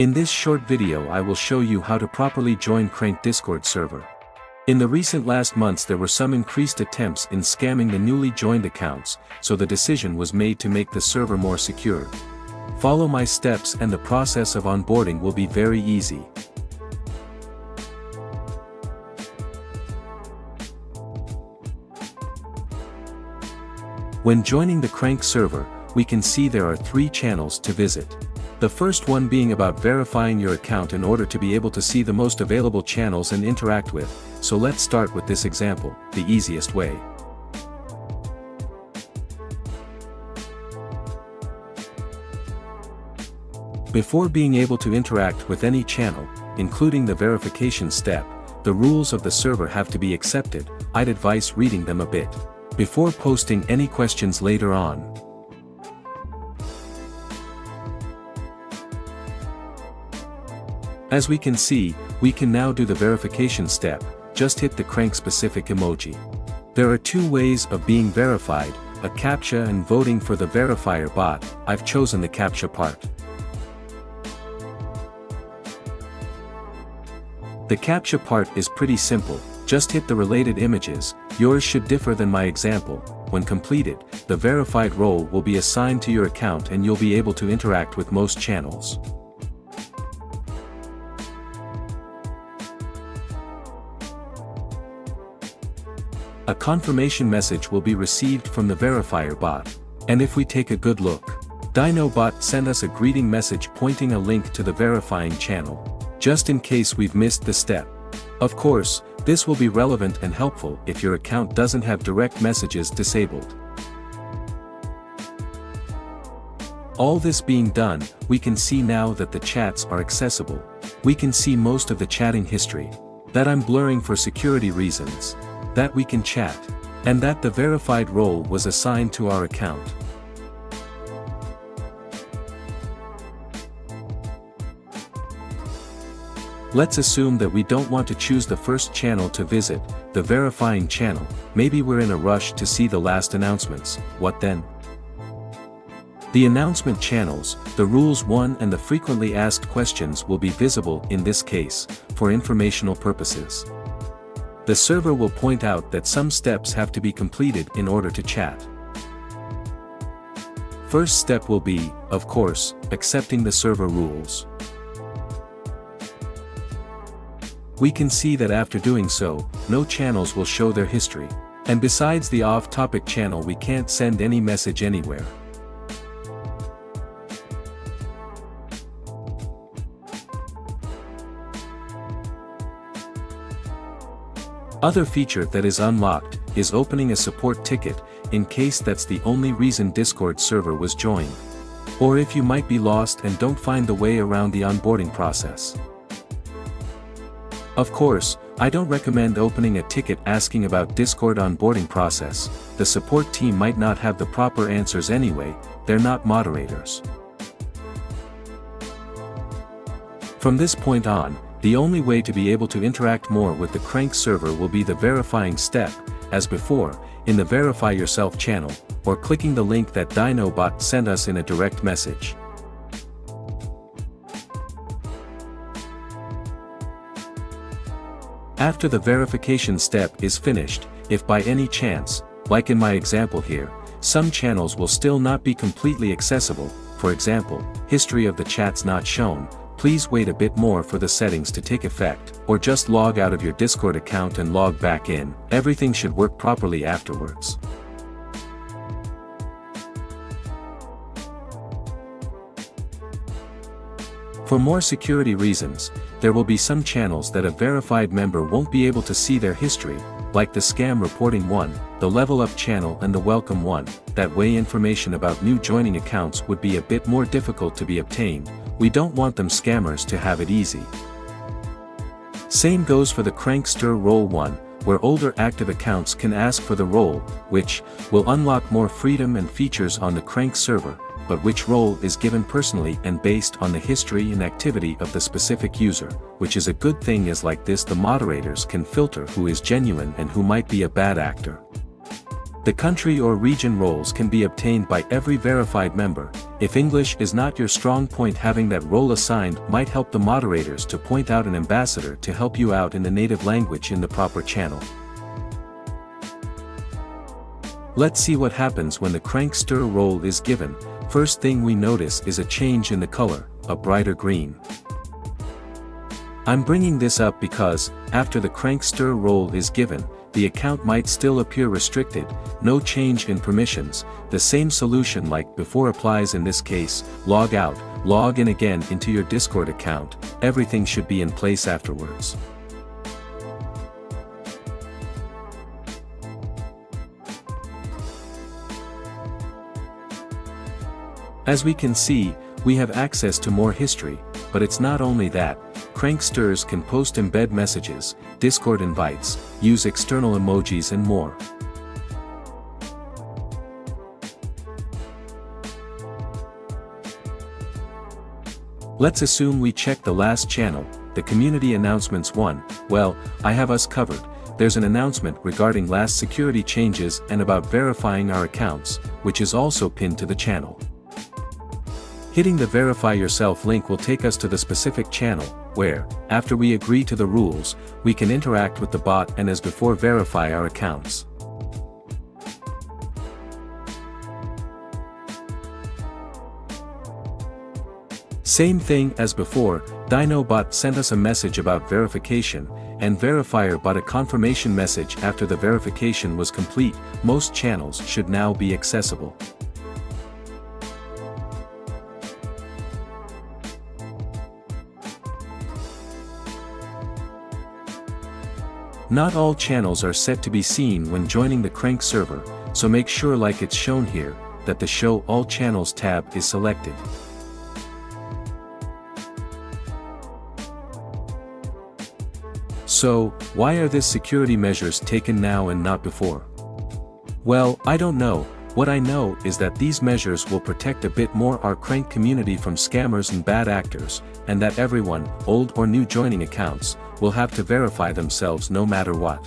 In this short video I will show you how to properly join Crankk Discord server. In the recent last months there were some increased attempts in scamming the newly joined accounts, so the decision was made to make the server more secure. Follow my steps and the process of onboarding will be very easy. When joining the Crankk server, we can see there are 3 channels to visit. The first one being about verifying your account in order to be able to see the most available channels and interact with, so let's start with this example, the easiest way. Before being able to interact with any channel, including the verification step, the rules of the server have to be accepted. I'd advise reading them a bit before posting any questions later on. As we can see, we can now do the verification step. Just hit the Crankk specific emoji. There are 2 ways of being verified, a CAPTCHA and voting for the verifier bot. I've chosen the CAPTCHA part. The CAPTCHA part is pretty simple, just hit the related images. Yours should differ than my example. When completed, the verified role will be assigned to your account and you'll be able to interact with most channels. A confirmation message will be received from the verifier bot. And if we take a good look, DinoBot sent us a greeting message pointing a link to the verifying channel, just in case we've missed the step. Of course, this will be relevant and helpful if your account doesn't have direct messages disabled. All this being done, we can see now that the chats are accessible. We can see most of the chatting history, that I'm blurring for security reasons, that we can chat, and that the verified role was assigned to our account. Let's assume that we don't want to choose the first channel to visit, the verifying channel. Maybe we're in a rush to see the last announcements. What then? The announcement channels, the rules 1 and the frequently asked questions will be visible in this case, for informational purposes. The server will point out that some steps have to be completed in order to chat. First step will be, of course, accepting the server rules. We can see that after doing so, no channels will show their history. And besides the off-topic channel we can't send any message anywhere. Other feature that is unlocked is opening a support ticket, in case that's the only reason Discord server was joined. Or if you might be lost and don't find the way around the onboarding process. Of course, I don't recommend opening a ticket asking about Discord onboarding process. The support team might not have the proper answers anyway, they're not moderators. From this point on, the only way to be able to interact more with the Crankk server will be the verifying step, as before, in the Verify Yourself channel, or clicking the link that DinoBot sent us in a direct message. After the verification step is finished, if by any chance, like in my example here, some channels will still not be completely accessible, for example, history of the chats not shown, please wait a bit more for the settings to take effect, or just log out of your Discord account and log back in. Everything should work properly afterwards. For more security reasons, there will be some channels that a verified member won't be able to see their history, like the Scam Reporting one, the Level Up channel and the Welcome one. That way information about new joining accounts would be a bit more difficult to be obtained. We don't want them scammers to have it easy. Same goes for the Crankkster Role 1, where older active accounts can ask for the role, which will unlock more freedom and features on the Crankk server, but which role is given personally and based on the history and activity of the specific user, which is a good thing, as like this the moderators can filter who is genuine and who might be a bad actor. The country or region roles can be obtained by every verified member. If English is not your strong point, having that role assigned might help the moderators to point out an ambassador to help you out in the native language in the proper channel. Let's see what happens when the Crankkster role is given. First thing we notice is a change in the color, a brighter green. I'm bringing this up because, after the Crankkster role is given, the account might still appear restricted, no change in permissions. The same solution like before applies in this case: log out, log in again into your Discord account, everything should be in place afterwards. As we can see, we have access to more history, but it's not only that. Crankksters can post embed messages, Discord invites, use external emojis and more. Let's assume we check the last channel, the community announcements one. Well, I have us covered. There's an announcement regarding last security changes and about verifying our accounts, which is also pinned to the channel. Hitting the Verify Yourself link will take us to the specific channel, where, after we agree to the rules, we can interact with the bot and as before verify our accounts. Same thing as before, DinoBot sent us a message about verification, and Verifier bot a confirmation message after the verification was complete. Most channels should now be accessible. Not all channels are set to be seen when joining the Crankk server, so make sure, like it's shown here, that the Show All Channels tab is selected. So, why are these security measures taken now and not before? Well, I don't know. What I know is that these measures will protect a bit more our Crankk community from scammers and bad actors, and that everyone, old or new joining accounts, will have to verify themselves no matter what.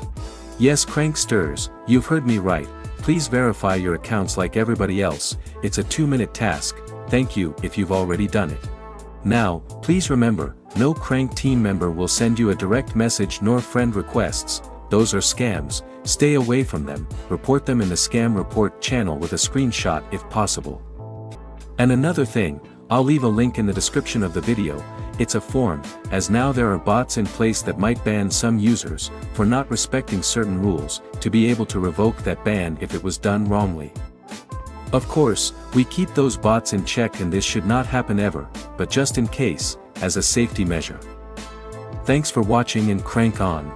Yes, Crankksters, you've heard me right. Please verify your accounts like everybody else. It's a 2-minute task. Thank you if you've already done it. Now, please remember, no Crankk team member will send you a direct message nor friend requests. Those are scams. Stay away from them. Report them in the scam report channel with a screenshot if possible. And another thing, I'll leave a link in the description of the video. It's a form, as now there are bots in place that might ban some users for not respecting certain rules, to be able to revoke that ban if it was done wrongly. Of course, we keep those bots in check and this should not happen ever, but just in case, as a safety measure. Thanks for watching and crank on.